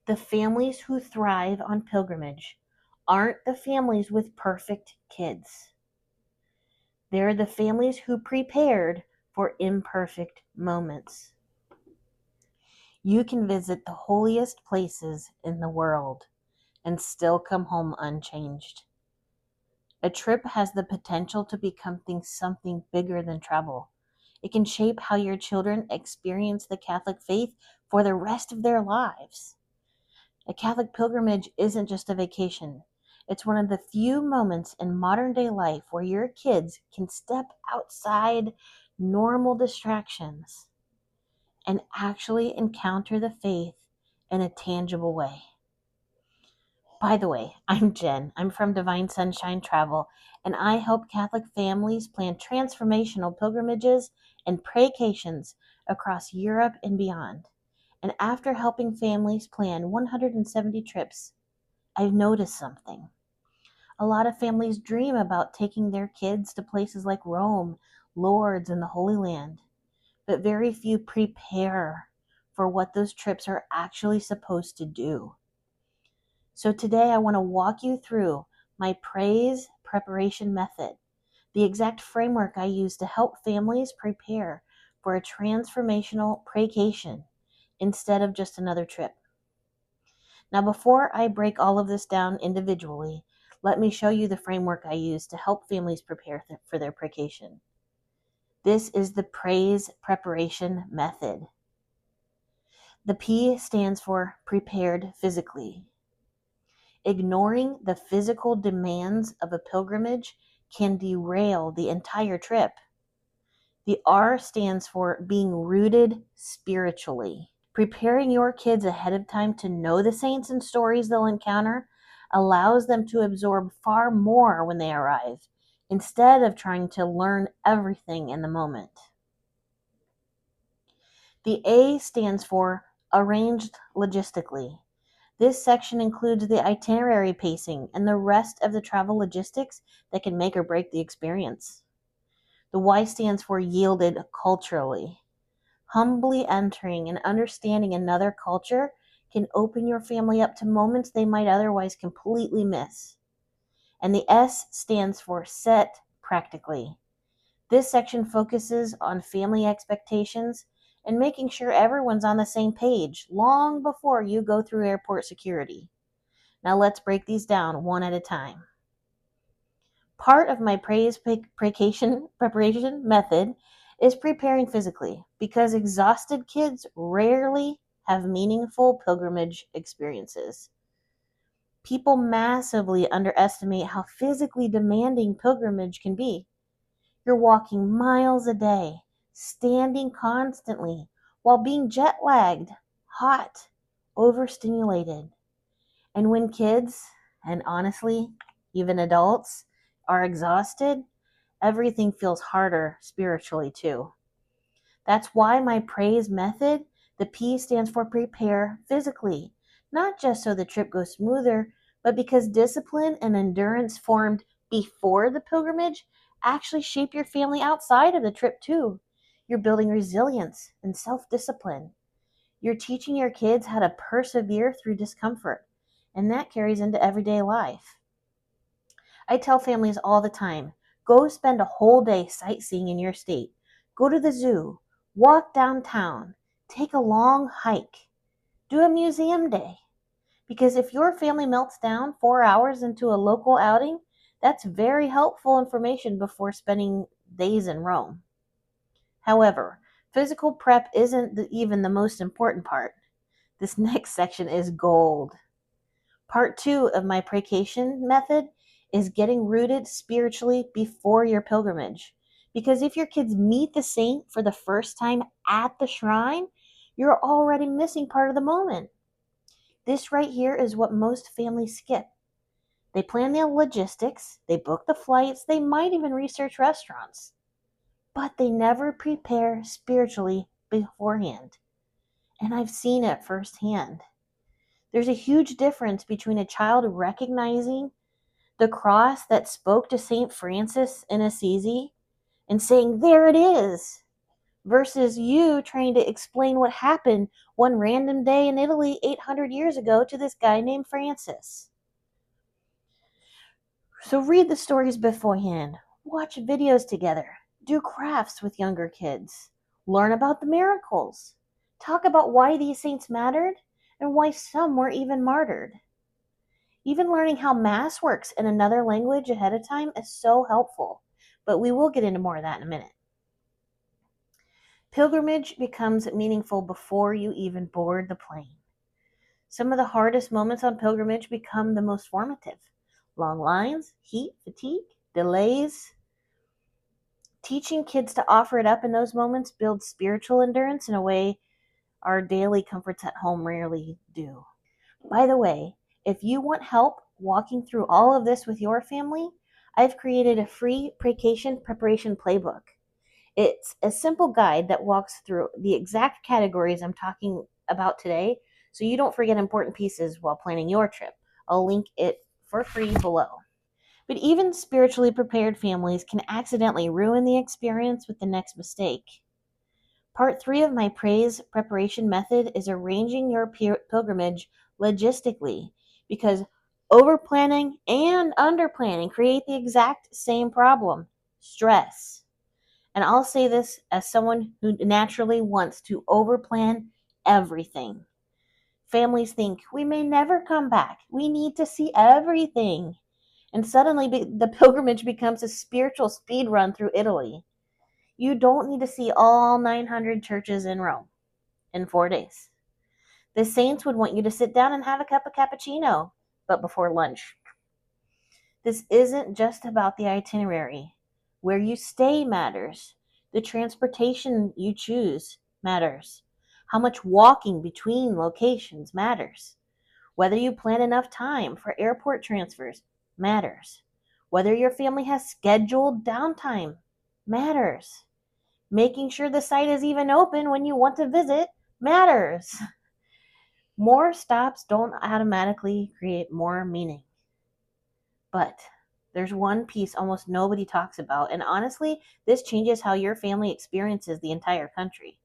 The families who thrive on pilgrimage aren't the families with perfect kids. They're the families who prepared for imperfect moments. You can visit the holiest places in the world and still come home unchanged. A trip has the potential to become something bigger than travel. It can shape how your children experience the Catholic faith for the rest of their lives. A Catholic pilgrimage isn't just a vacation. It's one of the few moments in modern day life where your kids can step outside normal distractions and actually encounter the faith in a tangible way. By the way, I'm Jen. I'm from Divine Sunshine Travel, and I help Catholic families plan transformational pilgrimages and PRAYcations across Europe and beyond. And after helping families plan 170 trips, I've noticed something. A lot of families dream about taking their kids to places like Rome, Lourdes, and the Holy Land, but very few prepare for what those trips are actually supposed to do. So today I want to walk you through my praise preparation method, the exact framework I use to help families prepare for a transformational PRAYcation instead of just another trip. Now, before I break all of this down individually, let me show you the framework I use to help families prepare for their PRAYcation. This is the praise preparation method. The P stands for prepared physically. Ignoring the physical demands of a pilgrimage can derail the entire trip. The R stands for being rooted spiritually. Preparing your kids ahead of time to know the saints and stories they'll encounter allows them to absorb far more when they arrive, instead of trying to learn everything in the moment. The A stands for arranged logistically. This section includes the itinerary pacing and the rest of the travel logistics that can make or break the experience. The Y stands for yielded culturally. Humbly entering and understanding another culture can open your family up to moments they might otherwise completely miss. And the S stands for set practically. This section focuses on family expectations and making sure everyone's on the same page long before you go through airport security. Now let's break these down one at a time. Part of my PRAYcation preparation method is preparing physically, because exhausted kids rarely have meaningful pilgrimage experiences. People massively underestimate how physically demanding pilgrimage can be. You're walking miles a day, standing constantly, while being jet lagged, hot, overstimulated. And when kids, and honestly, even adults, are exhausted, everything feels harder spiritually too. That's why my praise method, the P stands for prepare physically, not just so the trip goes smoother, but because discipline and endurance formed before the pilgrimage actually shape your family outside of the trip too. You're building resilience and self-discipline. You're teaching your kids how to persevere through discomfort, and that carries into everyday life. I tell families all the time, go spend a whole day sightseeing in your state. Go to the zoo, walk downtown, take a long hike, do a museum day. Because if your family melts down 4 hours into a local outing, that's very helpful information before spending days in Rome. However, physical prep isn't even the most important part. This next section is gold. Part 2 of my PRAYcation method is getting rooted spiritually before your pilgrimage. Because if your kids meet the saint for the first time at the shrine, you're already missing part of the moment. This right here is what most families skip. They plan the logistics, they book the flights, they might even research restaurants, but they never prepare spiritually beforehand. And I've seen it firsthand. There's a huge difference between a child recognizing the cross that spoke to St. Francis in Assisi and saying, there it is, versus you trying to explain what happened one random day in Italy 800 years ago to this guy named Francis. So read the stories beforehand, watch videos together, do crafts with younger kids, learn about the miracles, talk about why these saints mattered and why some were even martyred. Even learning how Mass works in another language ahead of time is so helpful, but we will get into more of that in a minute. Pilgrimage becomes meaningful before you even board the plane. Some of the hardest moments on pilgrimage become the most formative. Long lines, heat, fatigue, delays. Teaching kids to offer it up in those moments builds spiritual endurance in a way our daily comforts at home rarely do. By the way, if you want help walking through all of this with your family, I've created a free PRAYcation preparation playbook. It's a simple guide that walks through the exact categories I'm talking about today, so you don't forget important pieces while planning your trip. I'll link it for free below. But even spiritually prepared families can accidentally ruin the experience with the next mistake. Part 3 of my praise preparation method is arranging your pilgrimage logistically, because over-planning and under-planning create the exact same problem: stress. And I'll say this as someone who naturally wants to over-plan everything. Families think, we may never come back. We need to see everything. And suddenly the pilgrimage becomes a spiritual speed run through Italy. You don't need to see all 900 churches in Rome in 4 days. The saints would want you to sit down and have a cup of cappuccino, but before lunch. This isn't just about the itinerary. Where you stay matters. The transportation you choose matters. How much walking between locations matters. Whether you plan enough time for airport transfers matters. Whether your family has scheduled downtime matters. Making sure the site is even open when you want to visit matters. More stops don't automatically create more meaning. But there's one piece almost nobody talks about, and honestly, this changes how your family experiences the entire country.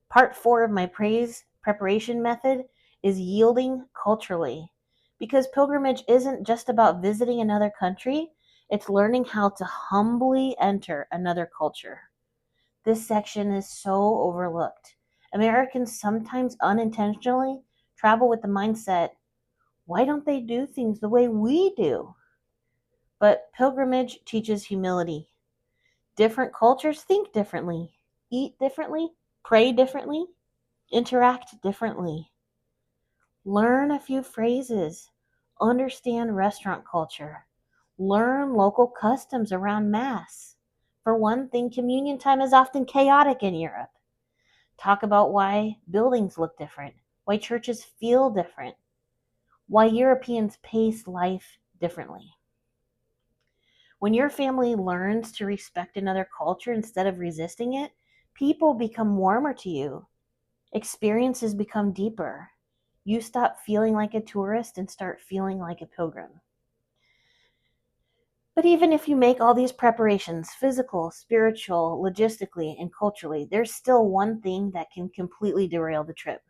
Part 4 of my praise preparation method is yielding culturally. Because pilgrimage isn't just about visiting another country, it's learning how to humbly enter another culture. This section is so overlooked. Americans sometimes unintentionally travel with the mindset, why don't they do things the way we do? But pilgrimage teaches humility. Different cultures think differently, eat differently, pray differently, interact differently. Learn a few phrases, understand restaurant culture, learn local customs around Mass. For one thing, communion time is often chaotic in Europe. Talk about why buildings look different, why churches feel different, why Europeans pace life differently. When your family learns to respect another culture instead of resisting it, people become warmer to you. Experiences become deeper. You stop feeling like a tourist and start feeling like a pilgrim. But even if you make all these preparations, physical, spiritual, logistically, and culturally, there's still one thing that can completely derail the trip.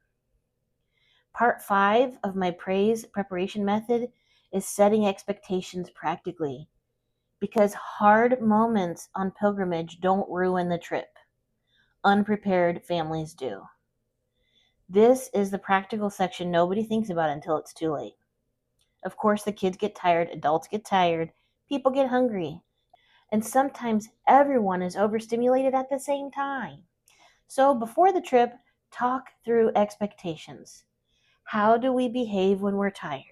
Part 5 of my praise preparation method is setting expectations practically. Because hard moments on pilgrimage don't ruin the trip. Unprepared families do. This is the practical section nobody thinks about until it's too late. Of course, the kids get tired, adults get tired, people get hungry, and sometimes everyone is overstimulated at the same time. So before the trip, talk through expectations. How do we behave when we're tired?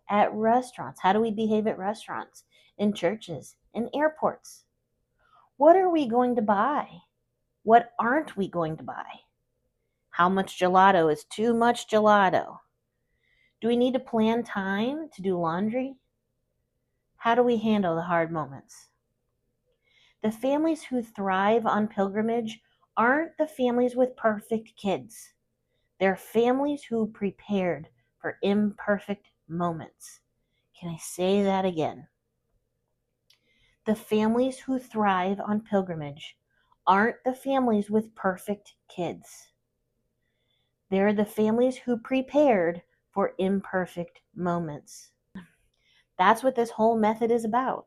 At restaurants, how do we behave at restaurants? In churches, in airports? What are we going to buy? What aren't we going to buy? How much gelato is too much gelato? Do we need to plan time to do laundry? How do we handle the hard moments? The families who thrive on pilgrimage aren't the families with perfect kids. They're families who prepared for imperfect moments. Can I say that again? The families who thrive on pilgrimage aren't the families with perfect kids. They're the families who prepared for imperfect moments. That's what this whole method is about.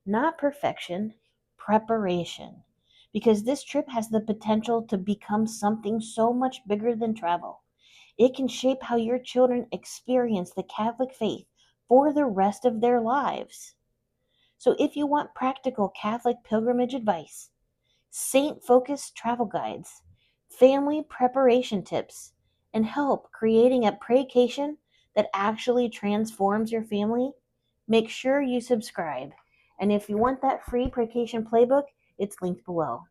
Not perfection, preparation. Because this trip has the potential to become something so much bigger than travel. It can shape how your children experience the Catholic faith for the rest of their lives. So if you want practical Catholic pilgrimage advice, saint-focused travel guides, family preparation tips, and help creating a PRAYcation that actually transforms your family, make sure you subscribe. And if you want that free PRAYcation playbook, it's linked below.